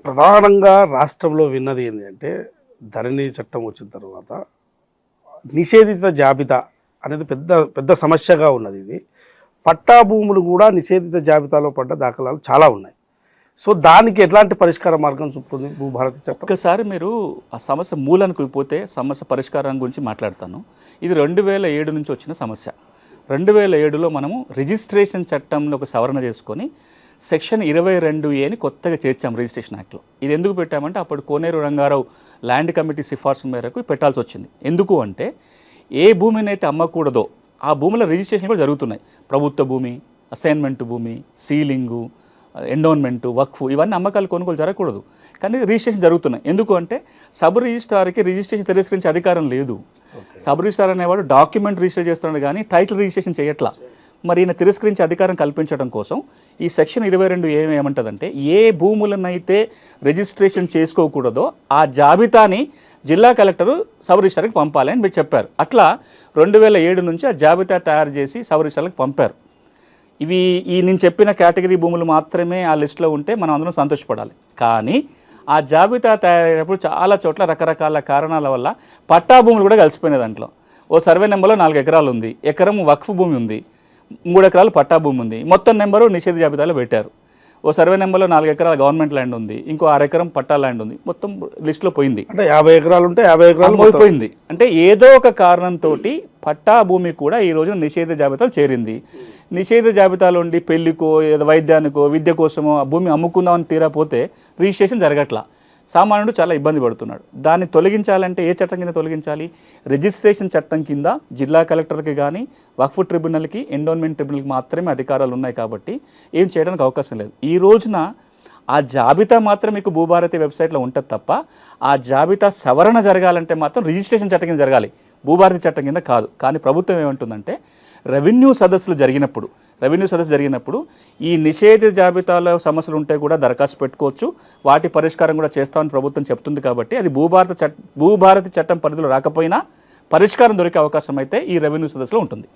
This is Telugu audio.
ప్రధానంగా రాష్ట్రంలో విన్నది ఏంటంటే ధరణి చట్టం వచ్చిన తర్వాత నిషేధిత జాబితా అనేది పెద్ద పెద్ద సమస్యగా ఉన్నది. ఇది పట్టా భూములు కూడా నిషేధిత జాబితాలో పడ్డ దాఖలాలు చాలా ఉన్నాయి. సో దానికి ఎట్లాంటి పరిష్కార మార్గం చూపుతుంది భూభారతి చట్టం? ఒక్కసారి మీరు ఆ సమస్య మూలానికి పోతే సమస్య పరిష్కారం గురించి మాట్లాడతాను. ఇది 2007 నుంచి వచ్చిన సమస్య. 2007లో మనము రిజిస్ట్రేషన్ చట్టంలో ఒక సవరణ చేసుకొని సెక్షన్ 22A కొత్తగా చేర్చాం రిజిస్ట్రేషన్ యాక్ట్లో. ఇది ఎందుకు పెట్టామంటే అప్పుడు కోనేరు రంగారావు ల్యాండ్ కమిటీ సిఫార్సు మేరకు పెట్టాల్సి వచ్చింది. ఎందుకు అంటే ఏ భూమిని అయితే అమ్మకూడదో ఆ భూముల రిజిస్ట్రేషన్ కూడా జరుగుతున్నాయి. ప్రభుత్వ భూమి, అసైన్మెంట్ భూమి, సీలింగు, ఎండోన్మెంటు, వక్ఫ్ ఇవన్నీ అమ్మకాలు కొనుగోలు జరగకూడదు, కానీ రిజిస్ట్రేషన్ జరుగుతున్నాయి. ఎందుకు అంటే సబ్ రిజిస్ట్రార్కి రిజిస్ట్రేషన్ తిరస్కరించే అధికారం లేదు. సబ్ రిజిస్ట్రార్ అనేవాడు డాక్యుమెంట్ రిజిస్టర్ చేస్తున్నాడు కానీ టైటిల్ రిజిస్ట్రేషన్ చేయట్లా. మరి ఈయన తిరస్కరించే అధికారం కల్పించడం కోసం ఈ సెక్షన్ 22 ఏమంటుందంటే ఏ భూములనైతే రిజిస్ట్రేషన్ చేసుకోకూడదో ఆ జాబితాని జిల్లా కలెక్టరు సబ్ రిజిస్ట్రార్కి పంపాలి అని మీరు చెప్పారు. అట్లా 2007 నుంచి ఆ జాబితా తయారు చేసి సబ్ రిజిస్ట్రార్కి పంపారు. ఇవి నేను చెప్పిన కేటగిరీ భూములు మాత్రమే ఆ లిస్టులో ఉంటే మనం అందరం సంతోషపడాలి. కానీ ఆ జాబితా తయారయ్యేటప్పుడు చాలా చోట్ల రకరకాల కారణాల వల్ల పట్టా భూములు కూడా కలిసిపోయినాయి. దాంట్లో ఓ సర్వే నెంబర్లో 4 ఎకరాలు ఉంది, ఎకరం వక్ఫ్ భూమి ఉంది, 3 ఎకరాలు పట్టా భూమి ఉంది, మొత్తం నెంబరు నిషేధ జాబితాలో పెట్టారు. ఓ సర్వే నెంబర్లో 4 ఎకరాల గవర్నమెంట్ ల్యాండ్ ఉంది, ఇంకో 6 ఎకరం పట్టా ల్యాండ్ ఉంది, మొత్తం లిస్టులో పోయింది. అంటే 50 ఎకరాలు ఉంటే 50 ఎకరాలు పోయిపోయింది. అంటే ఏదో ఒక కారణంతో పట్టా భూమి కూడా ఈ రోజున నిషేధ జాబితాలో చేరింది. నిషేధ జాబితాలో ఉండి పెళ్లికో ఏదో వైద్యానికో విద్య కోసమో ఆ భూమి అమ్ముకుందామని తీరాపోతే రిజిస్ట్రేషన్ జరగట్లా. సామాన్యుడు చాలా ఇబ్బంది పడుతున్నాడు. దాన్ని తొలగించాలంటే ఏ చట్టం కింద తొలగించాలి? రిజిస్ట్రేషన్ చట్టం కింద జిల్లా కలెక్టర్కి కానీ వక్ఫ్ ట్రిబ్యునల్కి ఎండోన్మెంట్ ట్రిబ్యునల్కి మాత్రమే అధికారాలు ఉన్నాయి కాబట్టి ఏం చేయడానికి అవకాశం లేదు. ఈ రోజున ఆ జాబితా మాత్రం మీకు భూభారతి వెబ్సైట్లో ఉంటుంది తప్ప ఆ జాబితా సవరణ జరగాలంటే మాత్రం రిజిస్ట్రేషన్ చట్టం కింద జరగాలి, భూభారతి చట్టం కింద కాదు. కానీ ప్రభుత్వం ఏమంటుందంటే రెవెన్యూ సదస్సు జరిగినప్పుడు ఈ నిషేధ జాబితాలో సమస్యలు ఉంటే కూడా దరఖాస్తు పెట్టుకోవచ్చు, వాటి పరిష్కారం కూడా చేస్తామని ప్రభుత్వం చెప్తుంది. కాబట్టి అది భూభారతి చట్టం పరిధిలో రాకపోయినా పరిష్కారం దొరికే అవకాశం అయితే ఈ రెవెన్యూ సదస్సులో ఉంటుంది.